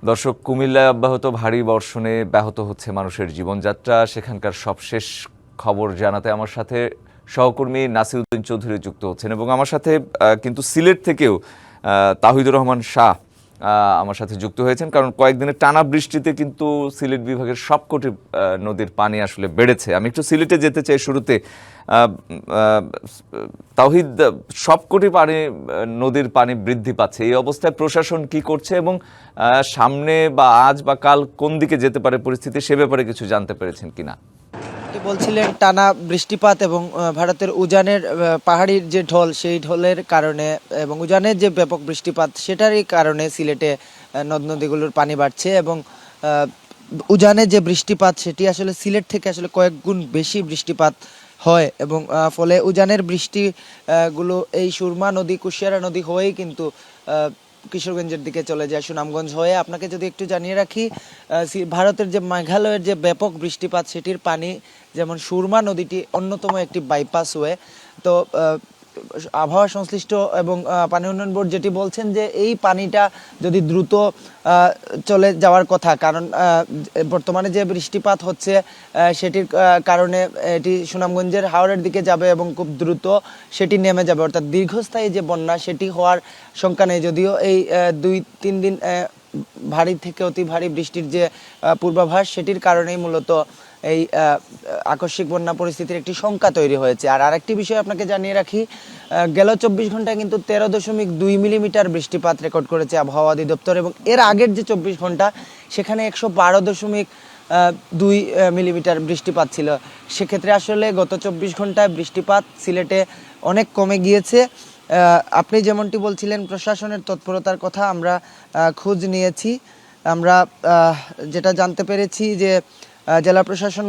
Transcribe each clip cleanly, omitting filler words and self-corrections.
দর্শক, কুমিল্লায় অব্যাহত ভারী বর্ষণে ব্যাহত হচ্ছে মানুষের জীবনযাত্রা। সেখানকার সবশেষ খবর জানাতে আমার সাথে সহকর্মী নাসিরউদ্দিন চৌধুরী যুক্ত হচ্ছেন এবং আমার সাথে কিন্তু সিলেট থেকেও তাহিদুর রহমান শাহ আমার সাথে যুক্ত হয়েছেন, কারণ কয়েকদিনের টানা বৃষ্টিতে কিন্তু সিলেট বিভাগের সবকটি নদীর পানি আসলে বেড়েছে। আমি একটু সিলেটে যেতে চাই শুরুতে। তাওহিদ, সবকটি নদীর পানি বৃদ্ধি পাচ্ছে, এই অবস্থায় প্রশাসন কি করছে এবং সামনে বা আজ বা কাল কোন দিকে যেতে পারে পরিস্থিতি, সে ব্যাপারে কিছু জানতে পেরেছেন কিনা? বলছিলেন টানা বৃষ্টিপাত এবং ভারতের উজানের পাহাড়ির যে ঢল, সেই ঢলের কারণে এবং উজানের যে ব্যাপক বৃষ্টিপাত, সেটারই কারণে সিলেটে নদ নদীগুলোর পানি বাড়ছে এবং উজানে যে বৃষ্টিপাত সেটি আসলে সিলেট থেকে আসলে কয়েক গুণ বেশি বৃষ্টিপাত হয় এবং ফলে উজানের বৃষ্টিগুলো এই সুরমা নদী, কুশিয়ারা নদী হয়েই কিন্তু কিশোরগঞ্জের দিকে চলে যায়, সুনামগঞ্জ হয়ে। আপনাকে যদি একটু জানিয়ে রাখি, ভারতের যে মেঘালয়ের যে ব্যাপক বৃষ্টিপাত, সেটির পানি যেমন সুরমা নদীটি অন্যতম একটি বাইপাস হয়ে, তো আবহাওয়া সংশ্লিষ্ট এবং পানি উন্নয়ন বোর্ড যেটি বলছেন যে এই পানিটা যদি দ্রুত চলে যাওয়ার কথা, কারণ বর্তমানে যে বৃষ্টিপাত হচ্ছে সেটির কারণে এটি সুনামগঞ্জের হাওরের দিকে যাবে এবং খুব দ্রুত সেটি নেমে যাবে, অর্থাৎ দীর্ঘস্থায়ী যে বন্যা সেটি হওয়ার শঙ্কা নেই। যদিও এই 2-3 দিন ভারী থেকে অতি ভারী বৃষ্টির যে পূর্বাভাস, সেটির কারণেই মূলত এই আকস্মিক বন্যা পরিস্থিতির একটি শঙ্কা তৈরি হয়েছে। আর আরেকটি বিষয় আপনাকে জানিয়ে রাখি, গেল 24 ঘন্টায় কিন্তু 13.2 মিলিমিটার বৃষ্টিপাত রেকর্ড করেছে আবহাওয়া অধিদপ্তর এবং এর আগের যে 24 ঘন্টা সেখানে 112.2 মিলিমিটার বৃষ্টিপাত ছিল। সেক্ষেত্রে আসলে গত 24 ঘন্টায় বৃষ্টিপাত সিলেটে অনেক কমে গিয়েছে। আপনি যেমনটি বলছিলেন প্রশাসনের তৎপরতার কথা, আমরা খোঁজ নিয়েছি। আমরা যেটা জানতে পেরেছি যে জেলা প্রশাসন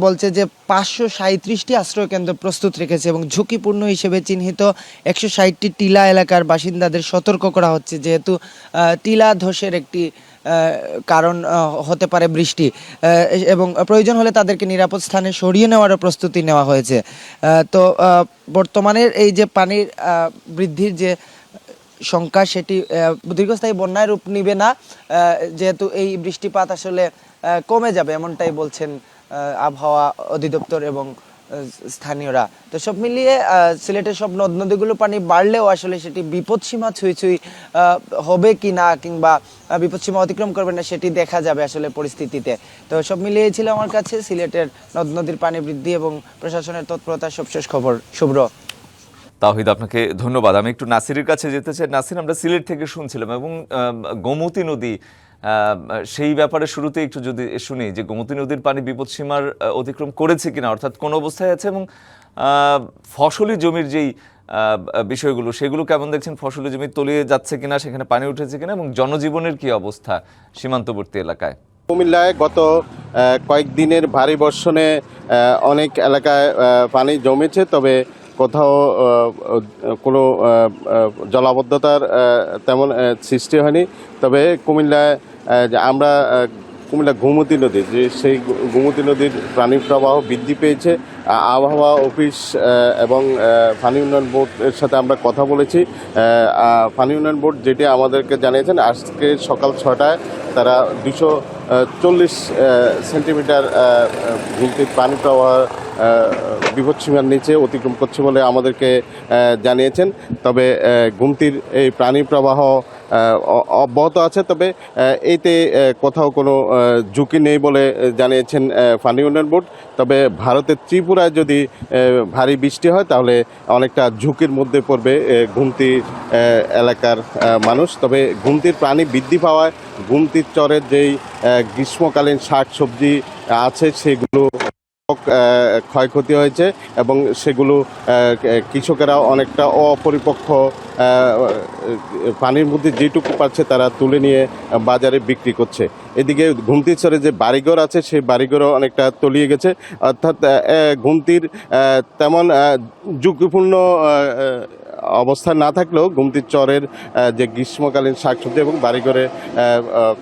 বলছে যে 537টি আশ্রয় কেন্দ্র প্রস্তুত রেখেছে এবং ঝুঁকিপূর্ণ হিসেবে চিহ্নিত 160টি টিলা এলাকার বাসিন্দাদের সতর্ক করা হচ্ছে, যেহেতু টিলা ধসের একটি কারণ হতে পারে বৃষ্টি, এবং প্রয়োজন হলে তাদেরকে নিরাপদ স্থানে সরিয়ে নেওয়ারও প্রস্তুতি নেওয়া হয়েছে। তো বর্তমানের এই যে পানির বৃদ্ধির যে সংখ্যা, সেটি দীর্ঘস্থায়ী বন্যায় রূপ নিবে না, যেহেতু এই বৃষ্টিপাত আসলে কমে যাবে, এমনটাই বলছেন আবহাওয়া অধিদপ্তর এবং স্থানীয়রা। তো সব মিলিয়ে সিলেটের সব নদ নদীগুলো পানি বাড়লেও আসলে সেটি বিপদসীমা ছুঁই হবে কি না, কিংবা বিপদসীমা অতিক্রম করবে না, সেটি দেখা যাবে আসলে পরিস্থিতিতে। তো সব মিলিয়ে ছিল আমার কাছে সিলেটের নদ নদীর পানি বৃদ্ধি এবং প্রশাসনের তৎপরতার সবশেষ খবর। শুভ্র। তাওহিদ, আপনাকে ধন্যবাদ। আমি একটু নাসিরের কাছে যেতে চাই। নাসির, আমরা সিলেট থেকে শুনছিলাম এবং গোমতী নদী, সেই ব্যাপারে শুরুতে একটু যদি শুনি যে গোমতী নদীর পানি বিপদসীমার অতিক্রম করেছে কিনা, অর্থাৎ কোন অবস্থায় আছে, এবং ফসলি জমির যেই বিষয়গুলো সেগুলো কেমন দেখছেন? ফসলি জমি তলিয়ে যাচ্ছে কিনা, সেখানে পানি উঠেছে কিনা, এবং জনজীবনের কি অবস্থা সীমান্তবর্তী এলাকায়? কুমিল্লায় গত কয়েকদিনের ভারী বর্ষণে অনেক এলাকায় পানি জমেছে, তবে কোথাও কোনো জলাবদ্ধতার তেমন সৃষ্টি হয়নি। তবে কুমিল্লায় আমরা কুমিল্লা গোমতী নদী, যে সেই গোমতী নদীর পানি প্রবাহ বৃদ্ধি পেয়েছে। আবহাওয়া অফিস এবং পানি উন্নয়ন বোর্ডের সাথে আমরা কথা বলেছি। পানি উন্নয়ন বোর্ড যেটি আমাদেরকে জানিয়েছেন, আজকে সকাল 6টায় তারা 240 সেন্টিমিটার গুমতির পানি প্রবাহ বিপদসীমার নিচে অতিক্রম করছে বলে আমাদেরকে জানিয়েছেন। তবে গুমতির এই পানি প্রবাহ অব্যাহত আছে, তবে এইতে কোথাও কোনো ঝুঁকি নেই বলে জানিয়েছেন পানি উন্নয়ন বোর্ড। তবে ভারতের ত্রিপুরায় যদি ভারী বৃষ্টি হয় তাহলে অনেকটা ঝুঁকির মধ্যে পড়বে গুমতি এলাকার মানুষ। তবে গুমতির পানি বৃদ্ধি পাওয়ায় গুমতির চরের যেই গ্রীষ্মকালীন শাক সবজি আছে সেগুলো ক্ষয়ক্ষতি হয়েছে এবং সেগুলো কৃষকেরা অনেকটা অপরিপক্ক পানির মধ্যে যেটুকু পাচ্ছে তারা তুলে নিয়ে বাজারে বিক্রি করছে। এদিকে গুমতির চরে যে বাড়িঘর আছে সেই বাড়িঘরও অনেকটা তলিয়ে গেছে। অর্থাৎ গুমতির তেমন ঝুঁকিপূর্ণ অবস্থান না থাকলেও গুমতির চরের যে গ্রীষ্মকালীন শাকসবজি এবং বাড়িঘরে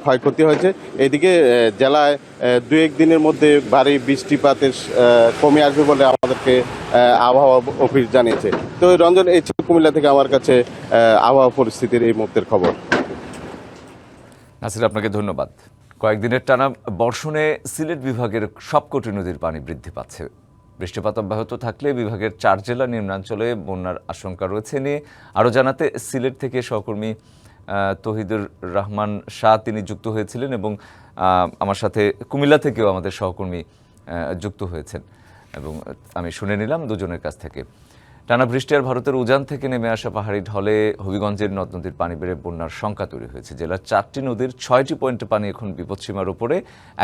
ক্ষয়ক্ষতি হয়েছে। এদিকে জেলায় 2-1 দিনের মধ্যে ভারী বৃষ্টিপাতের কমে আসবে বলে আমাদেরকে আবহাওয়া অফিস জানিয়েছে। তো রঞ্জন, এই ছিল কুমিল্লা থেকে আমার কাছে আবহাওয়া পরিস্থিতির এই মুহূর্তের খবর। নাসির, আপনাকে ধন্যবাদ। কয়েকদিনের টানা বর্ষণে সিলেট বিভাগের সবকটি নদীর পানি বৃদ্ধি পাচ্ছে। বৃষ্টিপাত অব্যাহত থাকলে বিভাগের 4 জেলা নিম্নাঞ্চলে বন্যার আশঙ্কা রয়েছে নিয়ে আরও জানাতে সিলেট থেকে সহকর্মী তৌহিদুর রহমান শাহ তিনি যুক্ত হয়েছিলেন এবং আমার সাথে কুমিল্লা থেকেও আমাদের সহকর্মী যুক্ত হয়েছেন এবং আমি শুনে নিলাম দুজনের কাছ থেকে। টানা বৃষ্টি আর ভারতের উজান থেকে নেমে আসা পাহাড়ি ঢলে হবিগঞ্জের নদ নদীর পানি বেড়ে বন্যার শঙ্কা তৈরি হয়েছে। জেলার 4টি নদীর 6টি পয়েন্টে পানি এখন বিপদসীমার উপরে।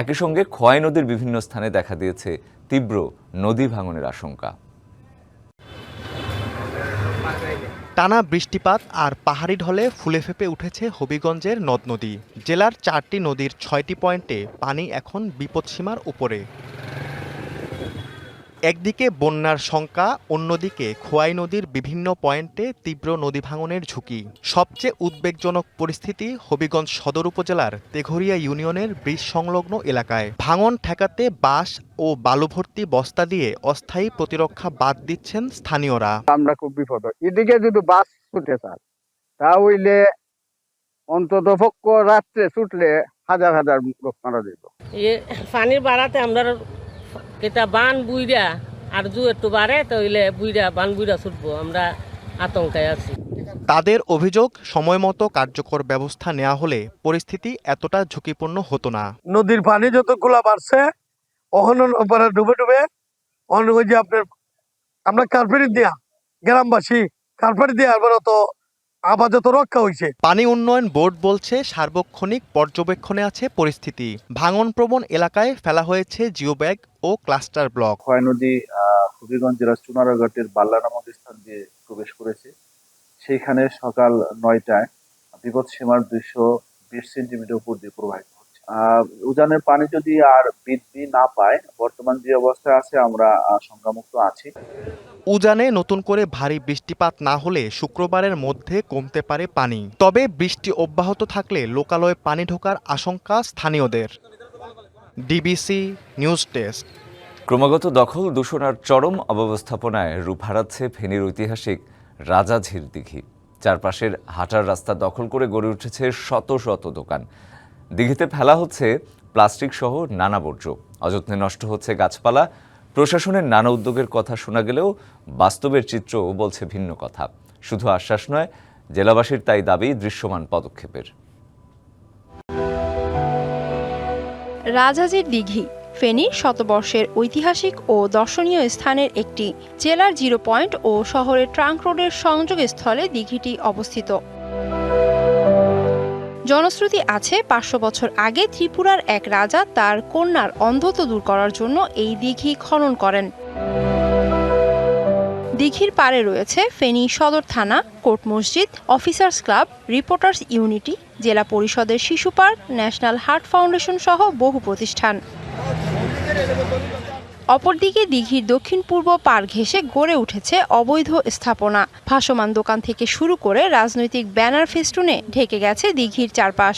একই সঙ্গে খোয়াই নদীর বিভিন্ন স্থানে দেখা দিয়েছে তীব্র নদী ভাঙনের আশঙ্কা। টানা বৃষ্টিপাত আর পাহাড়ি ঢলে ফুলে ফেঁপে উঠেছে হবিগঞ্জের নদ নদী। জেলার 4টি নদীর 6টি পয়েন্টে পানি এখন বিপদসীমার উপরে। একদিকে বন্যার শঙ্কা, অন্যদিকে খোয়াই নদীর বিভিন্ন পয়েন্টে তীব্র নদী ভাঙনের ঝুঁকি। সবচেয়ে উদ্বেগজনক পরিস্থিতি হবিগঞ্জ সদর উপজেলার তেঘরিয়া ইউনিয়নের ব্রিজ সংলগ্ন এলাকায়। ভাঙন ঠেকাতে বাঁশ ও বালু ভর্তি বস্তা দিয়ে অস্থায়ী প্রতিরক্ষা বাঁধ দিচ্ছেন স্থানীয়রা। আমরা খুব বিপদ, এদিকে যদি বাস ছুটে স্যার তা হইলে অন্তত পক্ষ রাত্রে ছুটলে হাজার হাজার লোক মারা যেত। পানির বাড়াতে আমরা কেটা বান বুইরা আর জু একটু বাড়ে তাইলে বুইরা বান বুইরা ছুটবো, আমরা আতঙ্কে আছি। তাদের অভিযোগ, সময় মতো কার্যকর ব্যবস্থা নেওয়া হলে পরিস্থিতি এতটা ঝুঁকিপূর্ণ হতো না। নদীর পানি যতগুলা বাড়ছে ওখানে ডুবে ডুবে অনেক যে আপনার আমরা কার্পেট দিয়া গ্রামবাসী কার্পেট দিয়া তো আপাতত রক্ষা হয়েছে। পানি উন্নয়ন বোর্ড বলছে সার্বক্ষণিক পর্যবেক্ষণে আছে পরিস্থিতি। ভাঙনপ্রবণ এলাকায় ফেলা হয়েছে জিও ব্যাগ ও ক্লাস্টার ব্লক। খোয়াই নদী হবিগঞ্জ জেলার চুনারঘাটের বাল্লা নামক স্থান দিয়ে প্রবেশ করেছে। সেইখানে সকাল 9টায় বিপদসীমার 220 সেন্টিমিটার উপর দিয়ে প্রবাহিত হচ্ছে। উজানের পানি যদি আর বৃদ্ধি না পায়, বর্তমান যে অবস্থায় আছে আমরা শঙ্কামুক্ত আছি। উজানে নতুন করে ভারী বৃষ্টিপাত না হলে শুক্রবারের মধ্যে কমতে পারে পানি। তবে বৃষ্টি অব্যাহত থাকলে লোকালয়ে পানি ঢোকার আশঙ্কা স্থানীয়দের। DBC news desk. ক্রমাগত দখল, দূষণ আর চরম অব্যবস্থাপনায় রূপ হারাচ্ছে ফেনীর ঐতিহাসিক রাজাঝির দিঘি। চারপাশের হাঁটার রাস্তা দখল করে গড়ে উঠেছে শত শত দোকান। দিঘিতে ফেলা হচ্ছে প্লাস্টিক সহ নানা বর্জ্য, অযত্নে নষ্ট হচ্ছে গাছপালা। প্রশাসনের নানা উদ্যোগের কথা শোনা গেলেও বাস্তবের চিত্র বলছে ভিন্ন কথা। শুধু আশ্বাস নয়, জেলাবাসীর তাই দাবি দৃশ্যমান পদক্ষেপের। রাজাজির দিঘি ফেনীর শতবর্ষের ঐতিহাসিক ও দর্শনীয় স্থানের একটি। জেলার 0 পয়েন্ট ও শহরের ট্রাঙ্ক রোডের সংযোগস্থলে দিঘিটি অবস্থিত। জনশ্রুতি আছে 500 বছর আগে ত্রিপুরার এক রাজা তার কন্যার অন্ধত্ব দূর করার জন্য এই দিঘি খনন করেন। দিঘির পাড়ে রয়েছে ফেনী সদর থানা, কোর্ট মসজিদ, অফিসার্স ক্লাব, রিপোর্টার্স ইউনিটি, জেলা পরিষদের শিশু পার্ক, ন্যাশনাল হার্ট ফাউন্ডেশন সহ বহু প্রতিষ্ঠান। অপরদিকে দিঘির দক্ষিণ পূর্ব পাড় ঘেঁষে গড়ে উঠেছে অবৈধ স্থাপনা। ভাসমান দোকান থেকে শুরু করে রাজনৈতিক ব্যানার ফেস্টুনে ঢেকে গেছে দিঘির চারপাশ।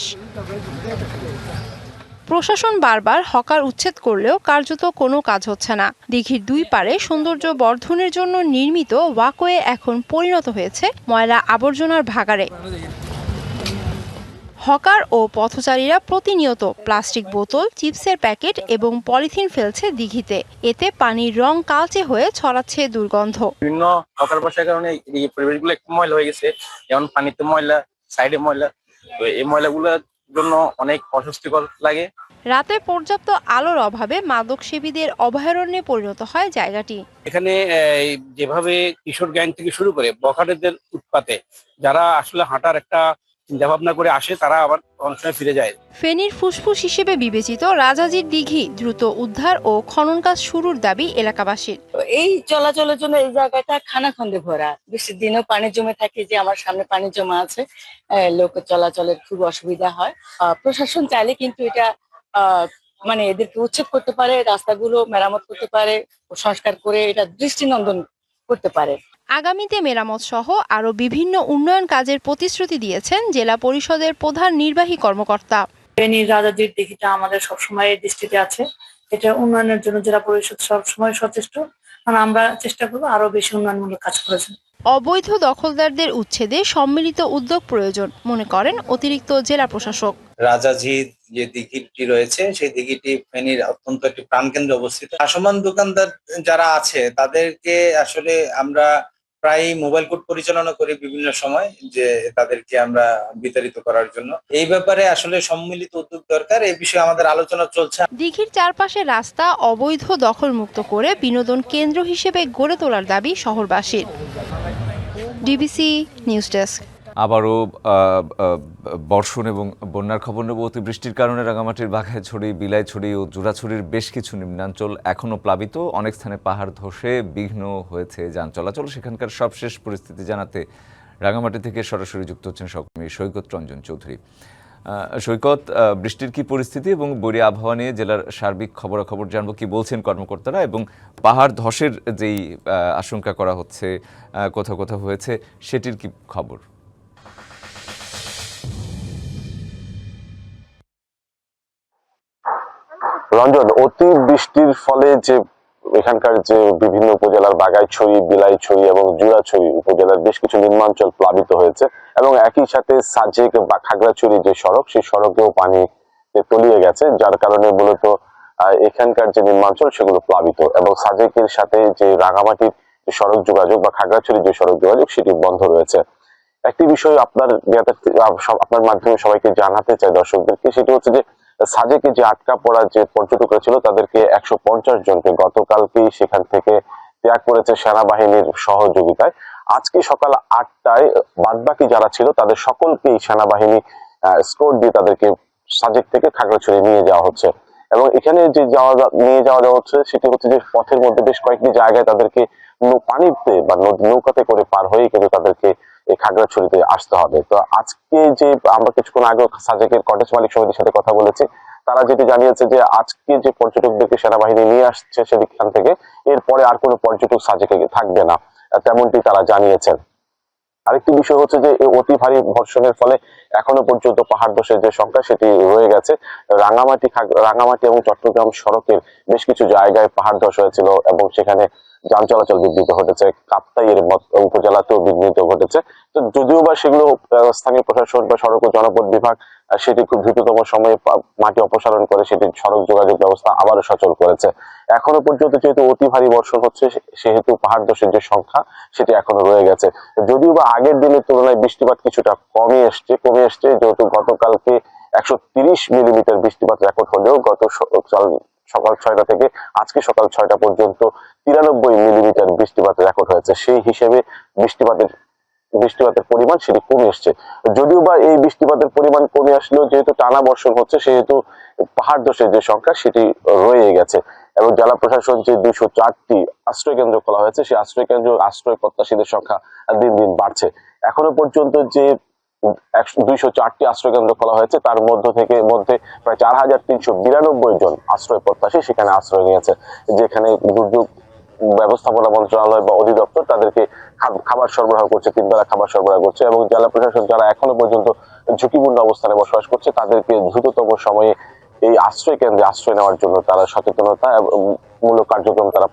প্রশাসন বারবার হকার উচ্ছেদ করলেও কার্যত কোনো কাজ হচ্ছে না। দিঘির 2 পাড়ে সৌন্দর্য বর্ধনের জন্য নির্মিত ওয়াকওয়ে এখন পরিণত হয়েছে ময়লা আবর্জনার ভাগাড়ে। হকার ও পথচারীরা প্রতিনিয়ত প্লাস্টিক বোতল, চিপসের প্যাকেট এবং পলিথিন ফেলছে দিঘিতে। এতে পানির রং কালচে হয়ে ছড়াচ্ছে দুর্গন্ধ। বিভিন্ন হকার বসার কারণে এই পরিবেশগুলো একটু ময়লা হয়ে গেছে, যেমন পানিতে ময়লা, সাইডে ময়লা। তো এই ময়লাগুলোর জন্য অনেক অস্বস্তিকর লাগে। রাতে পর্যাপ্ত আলোর অভাবে মাদক সেবীদের অভয়ারণ্যে পরিণত হয় জায়গাটি। এখানে যেভাবে কিশোর গ্যাং থেকে শুরু করে বখাটেদের উৎপাতে যারা আসলে হাঁটার একটা চিন্তা ভাবনা করে আসে, তারা আবার অনেক সময় ফিরে যায়। ফেনীর ফুসফুস হিসেবে বিবেচিত রাজাজির দিঘি দ্রুত উদ্ধার ও খনন কাজ শুরুর দাবি এলাকাবাসীর। এই চলাচলের জন্য এই জায়গাটা খানাখন্দে ভরা, বৃষ্টির দিনেও পানি জমে থাকে, যে আমার সামনে পানি জমা আছে, লোক চলাচলের খুব অসুবিধা হয়। প্রশাসন চাইলে কিন্তু এটা মানে এদেরকে উচ্ছেদ করতে পারে, রাস্তাগুলো মেরামত করতে পারে, সংস্কার করে এটা দৃষ্টিনন্দন করতে পারে। আগামীতে মেরামত সহ আরো বিভিন্ন উন্নয়ন কাজের প্রতিশ্রুতি দিয়েছেন জেলা পরিষদের প্রধান নির্বাহী কর্মকর্তা। ফেনীর রাজাজির দিঘিটা আমাদের সবসময় দৃষ্টিতে আছে। এটা উন্নয়নের জন্য জেলা পরিষদ সবসময় সচেষ্ট, কারণ আমরা চেষ্টা করবো আরো বেশি উন্নয়নমূলক কাজ করেছেন। অবৈধ দখলদারদের উচ্ছেদে সম্মিলিত উদ্যোগ প্রয়োজন মনে করেন অতিরিক্ত জেলা প্রশাসক। রাজাজি যে দিঘিটি রয়েছে সেই দিঘিটি ফেনীর অত্যন্ত একটি প্রাণকেন্দ্রে অবস্থিত। ভাসমান দোকানদার যারা আছে তাদেরকে আসলে আমরা প্রায় মোবাইল কোর্ট পরিচালনা করি বিভিন্ন সময়, যে তাদেরকে আমরা বিতাড়িত করার জন্য। এই ব্যাপারে আসলে সম্মিলিত উদ্যোগ দরকার, এই বিষয়ে আমাদের আলোচনা চলছে। দিঘির চারপাশে রাস্তা অবৈধ দখলমুক্ত করে বিনোদন কেন্দ্র হিসেবে গড়ে তোলার দাবি শহরবাসীর। DBC news desk. আবারও বর্ষণ এবং বন্যার খবর নেব। অতিবৃষ্টির কারণে রাঙামাটির বাঘাইছড়ি, বিলাইছড়ি ও জোড়াছড়ির বেশ কিছু নিম্নাঞ্চল এখনও প্লাবিত। অনেক স্থানে পাহাড় ধসে বিঘ্ন হয়েছে যান চলাচল। সেখানকার সবশেষ পরিস্থিতি জানাতে রাঙামাটি থেকে সরাসরি যুক্ত হচ্ছেন সহকর্মী সৈকত রঞ্জন চৌধুরী। সৈকত, বৃষ্টির কি পরিস্থিতি এবং বৈরী আবহাওয়া নিয়ে জেলার সার্বিক খবরাখবর জানবো, কি বলছেন কর্মকর্তারা, এবং পাহাড় ধসের যেই আশঙ্কা করা হচ্ছে কোথাও কোথাও হয়েছে সেটির কি খবর? রঞ্জন, অতি বৃষ্টির ফলে যে এখানকার যে বিভিন্ন উপজেলার বাগাইছড়ি, বিলাইছড়ি এবং জুরাছড়ি উপজেলার বেশ কিছু নিম্নাঞ্চল প্লাবিত হয়েছে এবং একই সাথে সাজেক বা খাগড়াছড়ি যে সড়ক, সেই সড়কেও পানি তলিয়ে গেছে, যার কারণে মূলত এখানকার যে নিম্নাঞ্চল সেগুলো প্লাবিত এবং সাজেকের সাথে যে রাঙামাটির যে সড়ক যোগাযোগ বা খাগড়াছড়ির যে সড়ক যোগাযোগ সেটি বন্ধ রয়েছে। একটি বিষয় আপনার মাধ্যমে সবাইকে জানাতে চাই দর্শকদেরকে, সেটি হচ্ছে যে সাজেকে যে আটকা পড়া যে পর্যটকরা ছিল তাদেরকে 150 জনকে গতকালকেই সেখান থেকে ত্যাগ করেছে সেনাবাহিনীর সহযোগিতায়। আজকে সকাল 8টায় বাদবাকি যারা ছিল তাদের সকলকেই সেনাবাহিনী স্কোর দিয়ে তাদেরকে সাজেক থেকে খাগড়াছড়ি নিয়ে যাওয়া হচ্ছে এবং এখানে যে নিয়ে যাওয়া হচ্ছে সেটি হচ্ছে যে পথের মধ্যে বেশ কয়েকটি জায়গায় তাদেরকে পানিতে বা নৌকাতে করে পার হয়ে কিন্তু তাদেরকে এই খাগড়াছড়িতে আসতে হবে। তো আজকে যে আমরা কিছুক্ষণ আগে সাজেকের কটেজ মালিক সমিতির সাথে কথা বলেছি, তারা যেটি জানিয়েছে যে আজকে যে পর্যটকদেরকে সেনাবাহিনী নিয়ে আসছে সেখান থেকে এরপরে আর কোনো পর্যটক সাজেকে থাকবে না, তেমনটি তারা জানিয়েছেন। আরেকটি বিষয় হচ্ছে যে এই অতি ভারী বর্ষণের ফলে এখনো পর্যন্ত পাহাড় ধসের যে সংখ্যা সেটি রয়ে গেছে। রাঙামাটি এবং চট্টগ্রাম সড়কের বেশ কিছু জায়গায় পাহাড় ধস হয়েছিল এবং সেখানে যান চলাচল বিঘ্নিত ঘটেছে। কাপ্তাইয়ের উপজেলাতেও বিঘ্নিত ঘটেছে। তো যদিও বা সেগুলো স্থানীয় প্রশাসন বা সড়ক ও জনপথ বিভাগ সেটি খুব দ্রুততম সময়ে মাটি অপসারণ করে সেটি সড়ক যোগাযোগ ব্যবস্থা আবারও সচল করেছে। এখনো পর্যন্ত যেহেতু অতি ভারী বর্ষণ হচ্ছে সেহেতু পাহাড় ধসের যে সংখ্যা সেটি এখনো রয়ে গেছে। যদিও বা আগের দিনের তুলনায় বৃষ্টিপাত কিছুটা কমে এসছে যেহেতু গতকালকে 130 মিলিমিটার বৃষ্টিপাত রেকর্ড হলেও সকাল 6টা থেকে আজকে সকাল 6টা পর্যন্ত 93 মিলিমিটার বৃষ্টিপাত রেকর্ড হয়েছে। সেই হিসেবে বৃষ্টিপাতের পরিমাণ সেটি কমে এসছে। যদিও বা এই বৃষ্টিপাতের পরিমাণ কমে আসলেও যেহেতু টানা বর্ষণ হচ্ছে সেহেতু পাহাড় ধসের যে সংখ্যা সেটি রয়ে গেছে এবং জেলা প্রশাসন যে 204টি আশ্রয় কেন্দ্র খোলা হয়েছে সেই আশ্রয় কেন্দ্র আশ্রয় প্রত্যাশীদের সংখ্যা দিন দিন বাড়ছে। এখনো পর্যন্ত যে 204টি আশ্রয় কেন্দ্র খোলা হয়েছে তার মধ্যে প্রায় 4392 জন আশ্রয় প্রত্যাশী সেখানে আশ্রয় নিয়েছে, যেখানে দুর্যোগ ব্যবস্থাপনা মন্ত্রণালয় বা অধিদপ্তর তাদেরকে খাবার সরবরাহ করছে, 3 বেলা খাবার সরবরাহ করছে এবং জেলা প্রশাসন যারা এখনো পর্যন্ত ঝুঁকিপূর্ণ অবস্থানে বসবাস করছে তাদেরকে দ্রুততম সময়ে এই আশ্রয় কেন্দ্রে আশ্রয় নেওয়ার জন্য তারা সচেতনতা মূলক কার্যক্রম তারা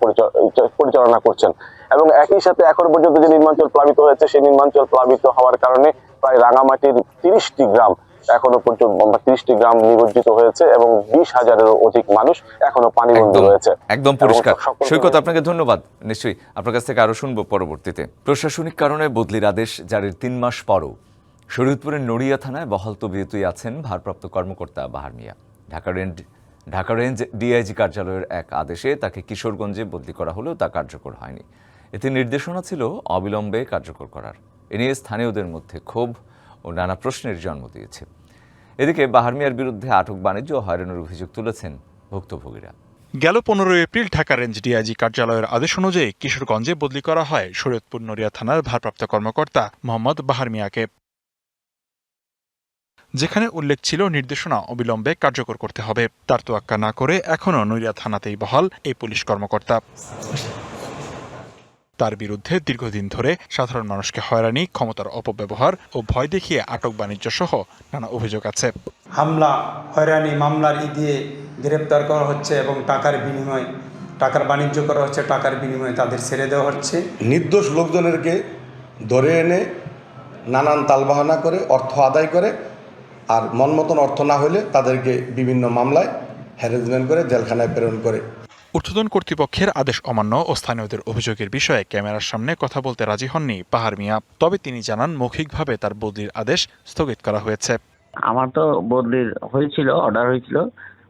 পরিচালনা করছেন এবং একই সাথে এখনো পর্যন্ত যে নিম্নাঞ্চল প্লাবিত হয়েছে সেই নিম্নাঞ্চল প্লাবিত হওয়ার কারণে প্রায় রাঙামাটির 30টি গ্রাম এখনো পর্যন্ত 30টি গ্রাম নিমজ্জিত হয়েছে এবং 20,000-এরও অধিক মানুষ এখনো পানিবন্দী রয়েছে। একদম পরিষ্কার। সৈকত, আপনাকে ধন্যবাদ। নিশ্চয়ই আপনার কাছ থেকে আরো শুনবো পরবর্তীতে। প্রশাসনিক কারণে বদলির আদেশ জারির 3 মাস পরও শরীয়তপুরের নড়িয়া থানায় বহাল তবিয়তেই আছেন ভারপ্রাপ্ত কর্মকর্তা বাহার মিয়া। ঢাকা রেঞ্জ ডিআইজি কার্যালয়ের এক আদেশে তাকে কিশোরগঞ্জে বদলি করা হলেও তা কার্যকর হয়নি। এতে নির্দেশনা ছিল অবিলম্বে কার্যকর করার। এ নিয়ে স্থানীয়দের মধ্যে ক্ষোভ ও নানা প্রশ্নের জন্ম দিয়েছে। এদিকে বাহার মিয়ার বিরুদ্ধে আটক বাণিজ্য ও হয়রানির অভিযোগ তুলেছেন ভুক্তভোগীরা। গেল 15 এপ্রিল ঢাকা রেঞ্জ ডিআইজি কার্যালয়ের আদেশ অনুযায়ী কিশোরগঞ্জে বদলি করা হয় শরীয়তপুর নড়িয়া থানার ভারপ্রাপ্ত কর্মকর্তা মোহাম্মদ বাহার মিয়াকে, যেখানে উল্লেখ ছিল নির্দেশনা অবিলম্বে কার্যকর করতে হবে। তার তোয়াক্কা না করে এখনও নড়িয়া থানাতেই বহাল এই পুলিশ কর্মকর্তা। তার বিরুদ্ধে দীর্ঘদিন ধরে সাধারণ মানুষকে হয়রানি, ক্ষমতার অপব্যবহার ও ভয় দেখিয়ে আটক বাণিজ্য সহ নানা অভিযোগ আছে। হামলা, হয়রানি, মামলার দিয়ে গ্রেপ্তার করা হচ্ছে এবং টাকার বাণিজ্য করা হচ্ছে, টাকার বিনিময়ে তাদের ছেড়ে দেওয়া হচ্ছে। নির্দোষ লোকজনেরকে ধরে এনে নানান তালবাহানা করে অর্থ আদায় করে, আর মন মতন অর্থ না হলে তাদেরকে বিভিন্ন মামলায় হ্যারাসমেন্ট করে জেলখানায় প্রেরণ করে। ঊর্ধ্বতন কর্তৃপক্ষের আদেশ অমান্য ও স্থানীয়দের অভিযোগের বিষয়ে ক্যামেরার সামনে কথা বলতে রাজি হননি পাহাড় মিয়া। তবে তিনি জানান মৌখিকভাবে তার বদলির আদেশ স্থগিত করা হয়েছে। আমার তো বদলির হয়েছিল, অর্ডার হয়েছিল,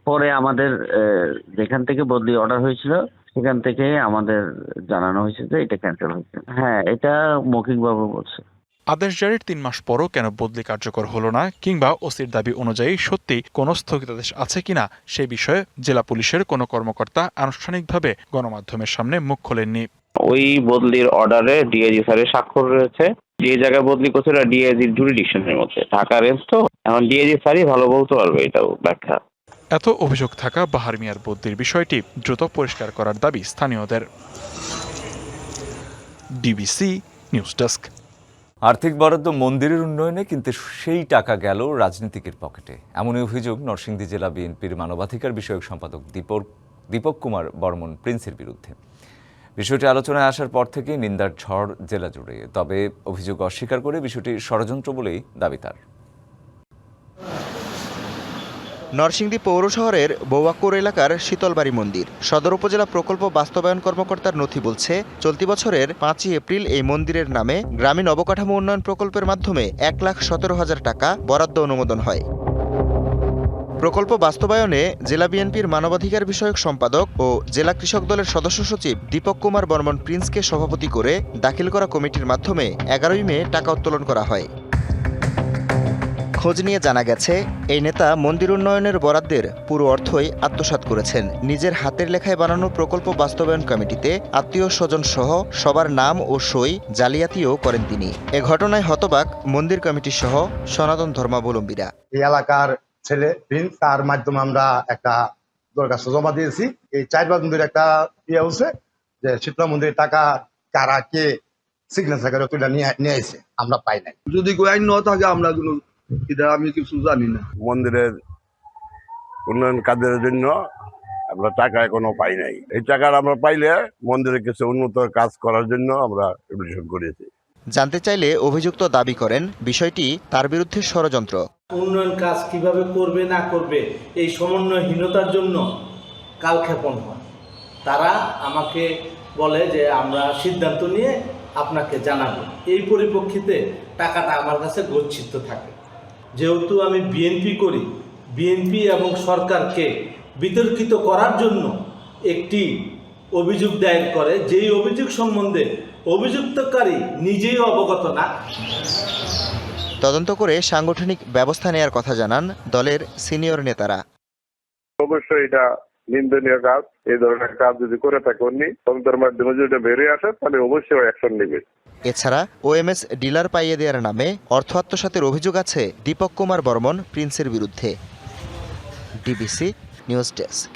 পরে আমাদের যেখান থেকে বদলি অর্ডার হয়েছিল সেখান থেকে আমাদের জানানো হয়েছে যে এটা ক্যান্সেল হয়েছে। হ্যাঁ, এটা মৌখিকভাবে বলছে। আদেশ জারির 3 মাস পরও কেন বদলি কার্যকর হলো না কিংবা ওসির দাবি অনুযায়ী সত্যি কোনো স্থগিতাদেশ আছে কিনা সে বিষয়ে জেলা পুলিশের কোনো কর্মকর্তা আনুষ্ঠানিকভাবে গণমাধ্যমের সামনে মুখ খোলেননি। ওই বদলির অর্ডারে ডিআইজি স্যারের স্বাক্ষর রয়েছে। যে জায়গায় বদলি করছিল ডিআইজির জুরিডিকশনের মধ্যে, ঢাকা রেঞ্জ তো, এখন ডিআইজি স্যারই ভালো বলতে পারবে এটাও ব্যাখ্যা। এত অভিযোগ থাকা বাহার মিয়ার বদলির বিষয়টি দ্রুত পরিষ্কার করার দাবি স্থানীয়দের। DBC news desk. আর্থিক বরাদ্দ মন্দিরের উন্নয়নে কিন্তু সেই টাকা গেল রাজনীতিকের পকেটে, এমনই অভিযোগ নরসিংদী জেলা বিএনপির মানবাধিকার বিষয়ক সম্পাদক দীপক কুমার বর্মন প্রিন্সের বিরুদ্ধে। বিষয়টি আলোচনায় আসার পর থেকে নিন্দার ঝড় জেলা জুড়ে। তবে অভিযোগ অস্বীকার করে বিষয়টি ষড়যন্ত্র বলেই দাবি তার। নরসিংদী পৌর শহরের বৌয়াকুর এলাকার শীতলবাড়ি মন্দির সদর উপজেলা প্রকল্প বাস্তবায়ন কর্মকর্তার নথি বলছে, চলতি বছরের 5ই এপ্রিল এই মন্দিরের নামে গ্রামীণ অবকাঠামো উন্নয়ন প্রকল্পের মাধ্যমে 1,17,000 টাকা বরাদ্দ অনুমোদন হয়। প্রকল্প বাস্তবায়নে জেলা বিএনপির মানবাধিকার বিষয়ক সম্পাদক ও জেলা কৃষক দলের সদস্য সচিব দীপক কুমার বর্মন প্রিন্সকে সভাপতি করে দাখিল করা কমিটির মাধ্যমে 11ই মে টাকা উত্তোলন করা হয়। খোঁজ নিয়ে জানা গেছে, এই নেতা মন্দির উন্নয়নের বরাদ্দের পুরো অর্থই আত্মসাৎ করেছেন। নিজের হাতের লেখায় বানানো প্রকল্প বাস্তবায়ন কমিটিতে আত্মীয় স্বজন সহ সবার নাম ও সই জালিয়াতিও করেন তিনি। এ ঘটনায় হতবাক মন্দির কমিটি সহ সনাতন ধর্মাবলম্বীরা। এই এলাকার ছেলে প্রিন্স, তার মাধ্যমে আমরা একটা দরখাস্ত জমা দিয়েছি। এই 4 মন্দির একটা ইয়ে হচ্ছে যে শীতলা মন্দিরের টাকা কারা কে সিগনেচার করে তুলে নিয়ে আসে, আমরা পাই নাই। যদি আইন ন থাকে আমরা কোনো এটা আমি কিছু জানি না। মন্দিরের উন্নয়ন কাজের জন্য আমরা টাকা এখনো পাই নাই। এই টাকাটা আমরা পাইলে মন্দিরে কিছু উন্নত কাজ করার জন্য আমরা অ্যাপ্লিকেশন করেছি। জানতে চাইলে অভিযুক্ত দাবি করেন বিষয়টি তার বিরুদ্ধে ষড়যন্ত্র। উন্নয়ন কাজ কিভাবে করবে না করবে এই সমন্বয়হীনতার জন্য কালক্ষেপণ হয়। তারা আমাকে বলে যে আমরা সিদ্ধান্ত নিয়ে আপনাকে জানাবো, এই পরিপ্রেক্ষিতে টাকাটা আমার কাছে গচ্ছিত থাকে। যেহেতু আমি বিএনপি করি, বিএনপি এবং সরকারকে বিতর্কিত করার জন্য একটি অভিযোগ দায়ের করে, যেই অভিযোগ সম্বন্ধে অভিযুক্তকারী নিজেই অবগত না। তদন্ত করে সাংগঠনিক ব্যবস্থা নেয়ার কথা জানান দলের সিনিয়র নেতারা। অবশ্যই এটা নিন্দনীয় কাজ। এই ধরনের কাজ যদি করে থাকে উনি তদন্তের মাধ্যমে যদি বেরিয়ে আসে তাহলে অবশ্যই অ্যাকশন নেবে। এছাড়া ওএমএস ডিলার পাইয়ে দেওয়ার নামে অর্থ আত্মসাতের অভিযোগ আছে দীপক কুমার বর্মন প্রিন্সের বিরুদ্ধে। DBC news desk.